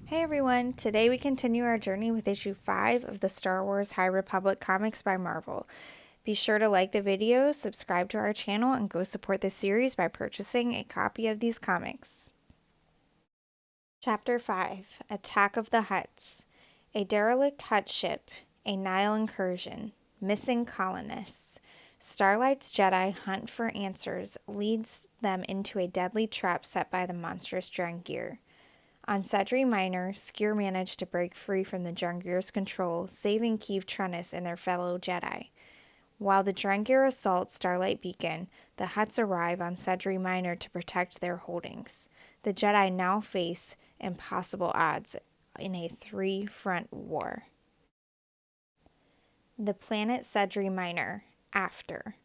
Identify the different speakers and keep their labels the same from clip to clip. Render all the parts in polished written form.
Speaker 1: Hey everyone, today we continue our journey with issue 5 of the Star Wars High Republic comics by Marvel. Be sure to like the video, subscribe to our channel, and go support this series by purchasing a copy of these comics. Chapter 5, Attack of the Hutts. A derelict Hutt ship, a Nile incursion, missing colonists. Starlight's Jedi hunt for answers leads them into a deadly trap set by the monstrous Drengir. On Sedri Minor, Skeer managed to break free from the Drengir's control, saving Keeve Trennis and their fellow Jedi. While the Drengir assault Starlight Beacon, the Hutts arrive on Sedri Minor to protect their holdings. The Jedi now face impossible odds in a three-front war. The planet Sedri Minor, after.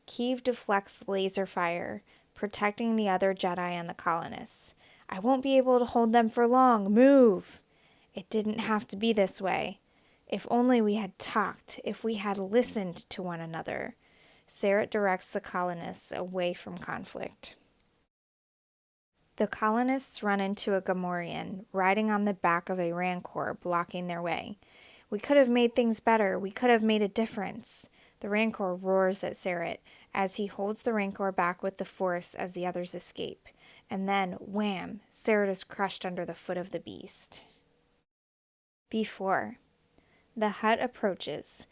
Speaker 1: Keeve deflects laser fire, protecting the other Jedi and the colonists. I won't be able to hold them for long. Move! It didn't have to be this way. If only we had talked, if we had listened to one another. Serret directs the colonists away from conflict. The colonists run into a Gamorrean, riding on the back of a Rancor, blocking their way. We could have made things better. We could have made a difference. The Rancor roars at Serret as he holds the Rancor back with the Force as the others escape. And then, wham, Serret is crushed under the foot of the beast. Before. The Hutt approaches.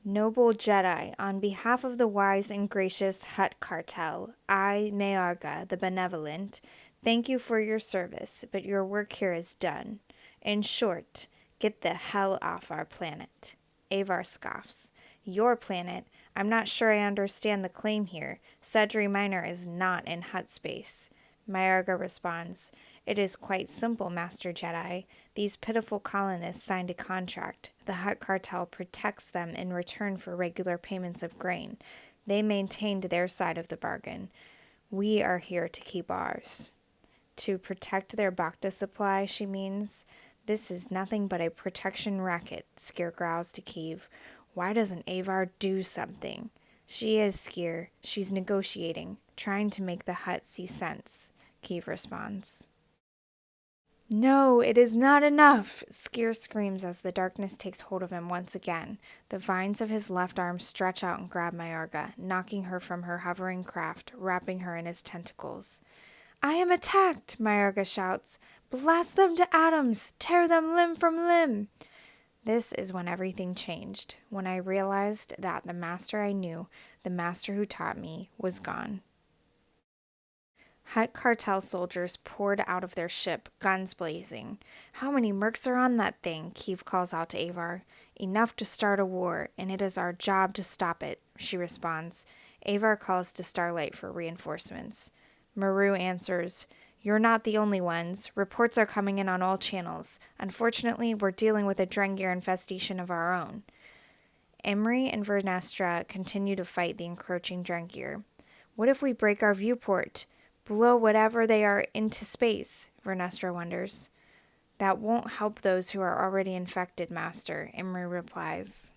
Speaker 1: Noble Jedi, on behalf of the wise and gracious Hutt Cartel, I, Maarga, the Benevolent, thank you for your service, but your work here is done. In short, get the hell off our planet. Avar scoffs. Your planet? I'm not sure I understand the claim here. Sedri Minor is not in Hutt space. Maarga responds, It is quite simple, Master Jedi. These pitiful colonists signed a contract. The Hutt Cartel protects them in return for regular payments of grain. They maintained their side of the bargain. We are here to keep ours. To protect their Bacta supply, she means. This is nothing but a protection racket, Skeer growls to Keeve. Why doesn't Avar do something? She is, Skeer. She's negotiating, trying to make the Hutt see sense, Keeve responds. No, it is not enough, Skeer screams as the darkness takes hold of him once again. The vines of his left arm stretch out and grab Maarga, knocking her from her hovering craft, wrapping her in his tentacles. I am attacked, Maarga shouts. Blast them to atoms! Tear them limb from limb! This is when everything changed, when I realized that the master I knew, the master who taught me, was gone. Hutt Cartel soldiers poured out of their ship, guns blazing. How many mercs are on that thing? Keeve calls out to Avar. Enough to start a war, and it is our job to stop it, she responds. Avar calls to Starlight for reinforcements. Maru answers, You're not the only ones. Reports are coming in on all channels. Unfortunately, we're dealing with a Drengir infestation of our own. Imri and Vernestra continue to fight the encroaching Drengir. What if we break our viewport? Blow whatever they are into space, Vernestra wonders. That won't help those who are already infected, Master, Imri replies.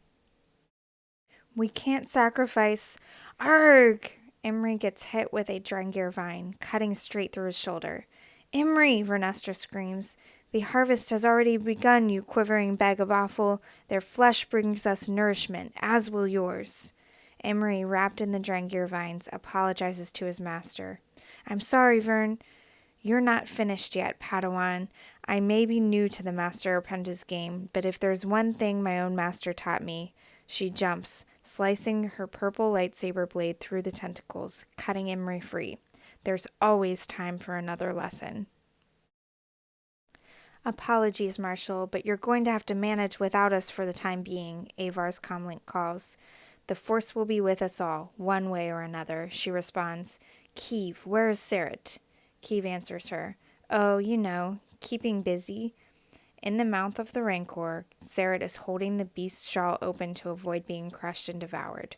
Speaker 1: We can't sacrifice. Arg! Imri gets hit with a Drengir vine, cutting straight through his shoulder. Imri, Vernestra screams. The harvest has already begun, you quivering bag of offal. Their flesh brings us nourishment, as will yours. Imri, wrapped in the Drengir vines, apologizes to his master. I'm sorry, Vern. You're not finished yet, Padawan. I may be new to the master-apprentice game, but if there's one thing my own master taught me, she jumps, slicing her purple lightsaber blade through the tentacles, cutting Imri free. There's always time for another lesson. Apologies, Marshal, but you're going to have to manage without us for the time being, Avar's comlink calls. The Force will be with us all, one way or another, she responds. Keeve, where is Serret? Keeve answers her. Oh, you know, keeping busy. In the mouth of the Rancor, Serret is holding the beast's jaw open to avoid being crushed and devoured.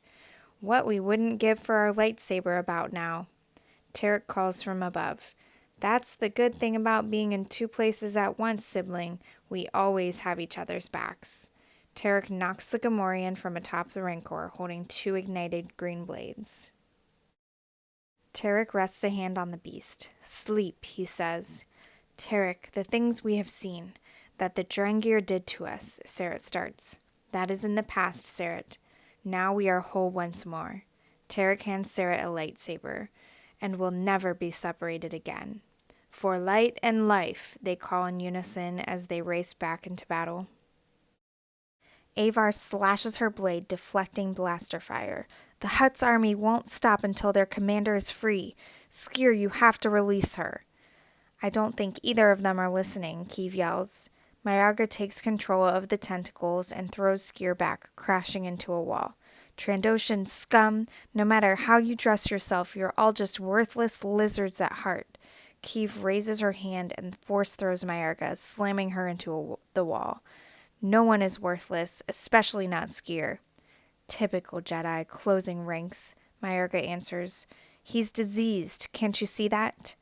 Speaker 1: What we wouldn't give for our lightsaber about now. Tarek calls from above. That's the good thing about being in two places at once, sibling. We always have each other's backs. Tarek knocks the Gamorrean from atop the Rancor, holding two ignited green blades. Tarek rests a hand on the beast. Sleep, he says. Tarek, the things we have seen, that the Drengir did to us, Seret starts. That is in the past, Seret. Now we are whole once more. Tarek hands Seret a lightsaber, and will never be separated again. For light and life, they call in unison as they race back into battle. Avar slashes her blade, deflecting blaster fire. The Hutt's army won't stop until their commander is free. Skeer, you have to release her. I don't think either of them are listening, Keeve yells. Myarga takes control of the tentacles and throws Skeer back, crashing into a wall. Trandoshan scum, no matter how you dress yourself, you're all just worthless lizards at heart. Keeve raises her hand and force throws Myarga, slamming her into the wall. No one is worthless, especially not Skeer. Typical Jedi, closing ranks, Myarga answers. He's diseased, can't you see that?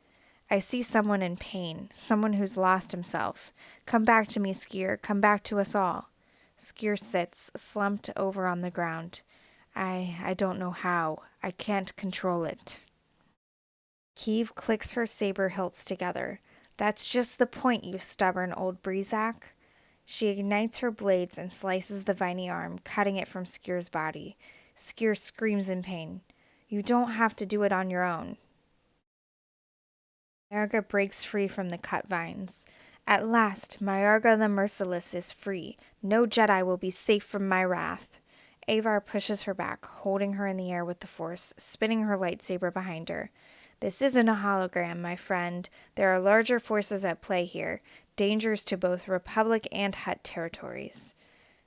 Speaker 1: I see someone in pain, someone who's lost himself. Come back to me, Skeer, come back to us all. Skeer sits, slumped over on the ground. I don't know how. I can't control it. Keeve clicks her saber hilts together. That's just the point, you stubborn old Breezak. She ignites her blades and slices the viney arm, cutting it from Skeer's body. Skeer screams in pain. You don't have to do it on your own. Myarga breaks free from the cut vines. At last, Myarga the Merciless is free. No Jedi will be safe from my wrath. Avar pushes her back, holding her in the air with the Force, spinning her lightsaber behind her. This isn't a hologram, my friend. There are larger forces at play here, dangers to both Republic and Hutt territories.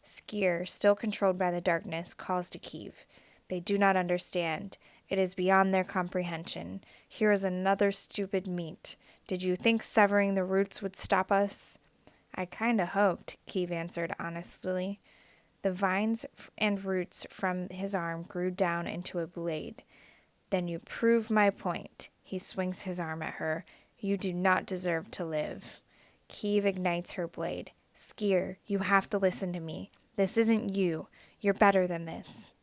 Speaker 1: Skeer, still controlled by the darkness, calls to Keeve. They do not understand. It is beyond their comprehension. Here is another stupid meat. Did you think severing the roots would stop us? I kinda hoped, Keeve answered honestly. The vines and roots from his arm grew down into a blade. Then you prove my point. He swings his arm at her. You do not deserve to live. Keeve ignites her blade. Skeer, you have to listen to me. This isn't you. You're better than this.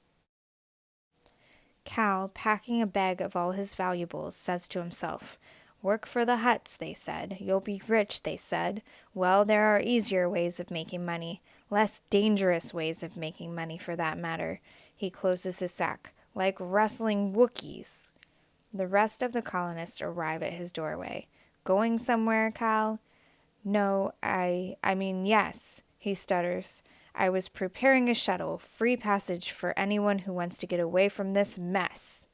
Speaker 1: Cal, packing a bag of all his valuables, says to himself, Work for the Hutts, they said. You'll be rich, they said. Well, there are easier ways of making money. Less dangerous ways of making money, for that matter. He closes his sack. Like wrestling Wookiees. The rest of the colonists arrive at his doorway. Going somewhere, Cal? No, I mean, yes, he stutters. I was preparing a shuttle, free passage for anyone who wants to get away from this mess.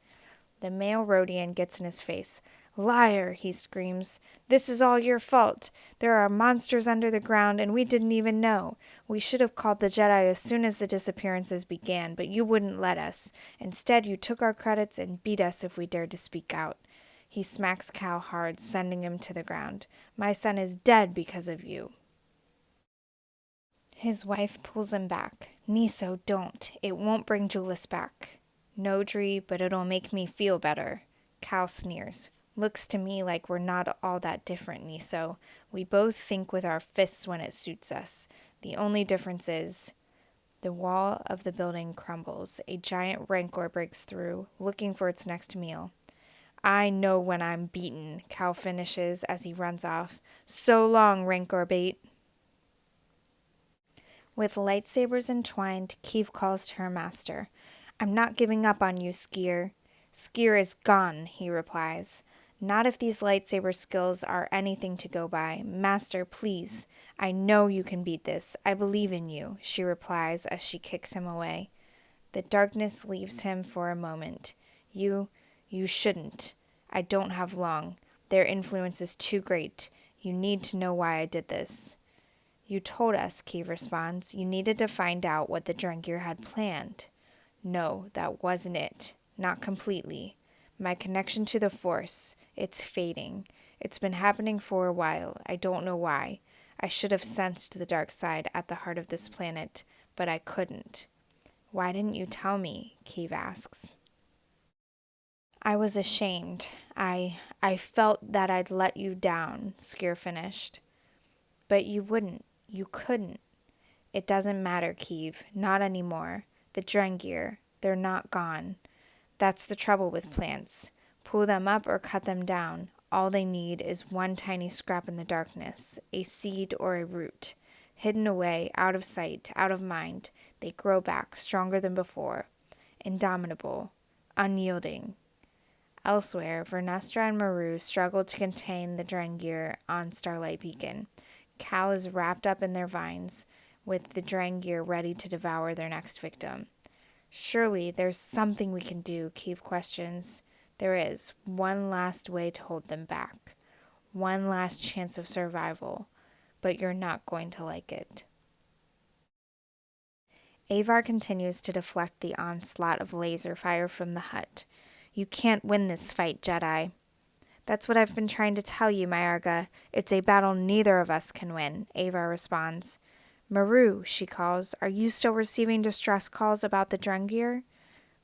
Speaker 1: The male Rodian gets in his face. Liar, he screams. This is all your fault. There are monsters under the ground, and we didn't even know. We should have called the Jedi as soon as the disappearances began, but you wouldn't let us. Instead, you took our credits and beat us if we dared to speak out. He smacks Cal hard, sending him to the ground. My son is dead because of you. His wife pulls him back. Niso, don't. It won't bring Julius back. No, Dree, but it'll make me feel better. Cal sneers. Looks to me like we're not all that different, Niso. We both think with our fists when it suits us. The only difference is... The wall of the building crumbles. A giant rancor breaks through, looking for its next meal. I know when I'm beaten, Cal finishes as he runs off. So long, rancor bait. With lightsabers entwined, Keeve calls to her master. I'm not giving up on you, Skeer. Skeer is gone, he replies. Not if these lightsaber skills are anything to go by. Master, please. I know you can beat this. I believe in you, she replies as she kicks him away. The darkness leaves him for a moment. You shouldn't. I don't have long. Their influence is too great. You need to know why I did this. You told us, Keeve responds. You needed to find out what the Drengir had planned. No, that wasn't it. Not completely. My connection to the Force, it's fading. It's been happening for a while. I don't know why. I should have sensed the dark side at the heart of this planet, but I couldn't. Why didn't you tell me? Keeve asks. I was ashamed. I felt that I'd let you down, Skeer finished. But you wouldn't. You couldn't. It doesn't matter, Keeve. Not anymore. The Drengir, they're not gone. That's the trouble with plants. Pull them up or cut them down. All they need is one tiny scrap in the darkness, a seed or a root. Hidden away, out of sight, out of mind, they grow back, stronger than before, indomitable, unyielding. Elsewhere, Vernestra and Maru struggle to contain the Drengir on Starlight Beacon. Cal is wrapped up in their vines, with the Drengir ready to devour their next victim. Surely there's something we can do, Keeve questions. There is one last way to hold them back. One last chance of survival. But you're not going to like it. Avar continues to deflect the onslaught of laser fire from the Hutt. You can't win this fight, Jedi. That's what I've been trying to tell you, Myarga. It's a battle neither of us can win, Avar responds. Maru, she calls, are you still receiving distress calls about the Drengir?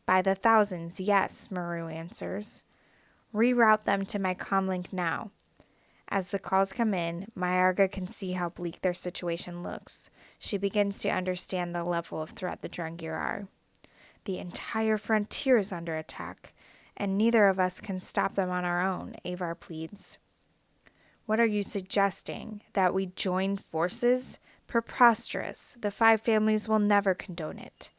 Speaker 1: By the thousands, yes, Maru answers. Reroute them to my comlink now. As the calls come in, Myarga can see how bleak their situation looks. She begins to understand the level of threat the Drengir are. The entire frontier is under attack, and neither of us can stop them on our own, Avar pleads. What are you suggesting? That we join forces? Preposterous. The five families will never condone it.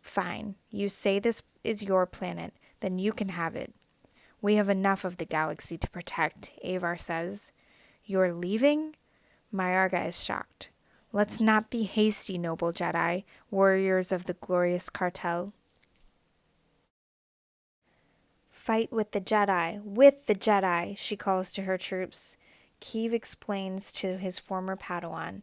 Speaker 1: Fine. You say this is your planet, then you can have it. We have enough of the galaxy to protect, Avar says. You're leaving? Myarga is shocked. Let's not be hasty, noble Jedi, warriors of the glorious Cartel. Fight with the Jedi, she calls to her troops. Keeve explains to his former Padawan.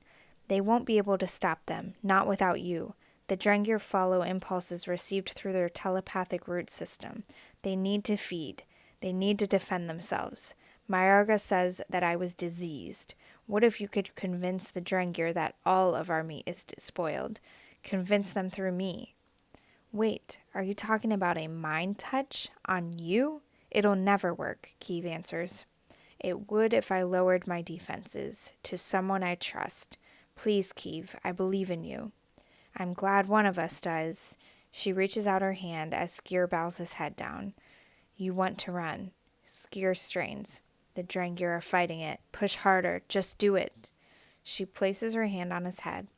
Speaker 1: They won't be able to stop them, not without you. The Drengir follow impulses received through their telepathic root system. They need to feed. They need to defend themselves. Myarga says that I was diseased. What if you could convince the Drengir that all of our meat is spoiled? Convince them through me. Wait, are you talking about a mind touch on you? It'll never work, Keeve answers. It would if I lowered my defenses to someone I trust. Please, Keeve, I believe in you. I'm glad one of us does. She reaches out her hand as Skeer bows his head down. You want to run. Skeer strains. The Drengir are fighting it. Push harder. Just do it. She places her hand on his head.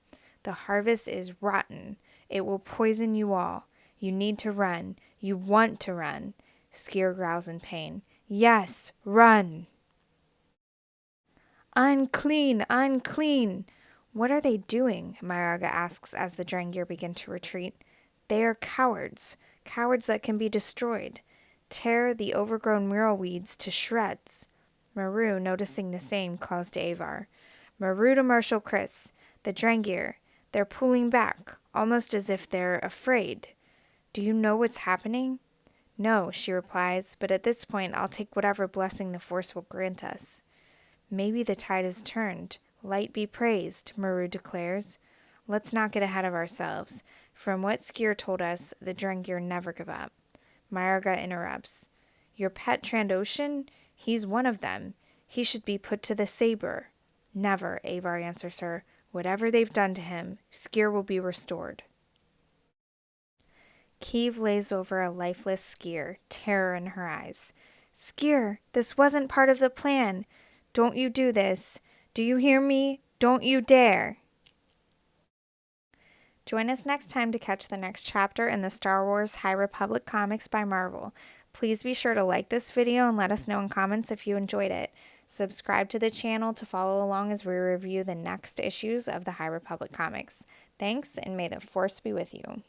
Speaker 1: The harvest is rotten. It will poison you all. You need to run. You want to run. Skeer growls in pain. Yes, run. Unclean, unclean. What are they doing? Myarga asks as the Drengir begin to retreat. They are cowards. Cowards that can be destroyed. Tear the overgrown mural weeds to shreds. Maru, noticing the same, calls to Avar. Maru to Marshal Chris. The Drengir. They're pulling back, almost as if they're afraid. Do you know what's happening? No, she replies, but at this point I'll take whatever blessing the Force will grant us. Maybe the tide has turned. Light be praised, Maru declares. Let's not get ahead of ourselves. From what Skeer told us, the Drengir never give up. Myarga interrupts. Your pet Trandoshan? He's one of them. He should be put to the saber. Never, Avar answers her. Whatever they've done to him, Skeer will be restored. Keeve lays over a lifeless Skeer, terror in her eyes. Skeer, this wasn't part of the plan. Don't you do this. Do you hear me? Don't you dare. Join us next time to catch the next chapter in the Star Wars High Republic comics by Marvel. Please be sure to like this video and let us know in comments if you enjoyed it. Subscribe to the channel to follow along as we review the next issues of the High Republic comics. Thanks, and may the Force be with you.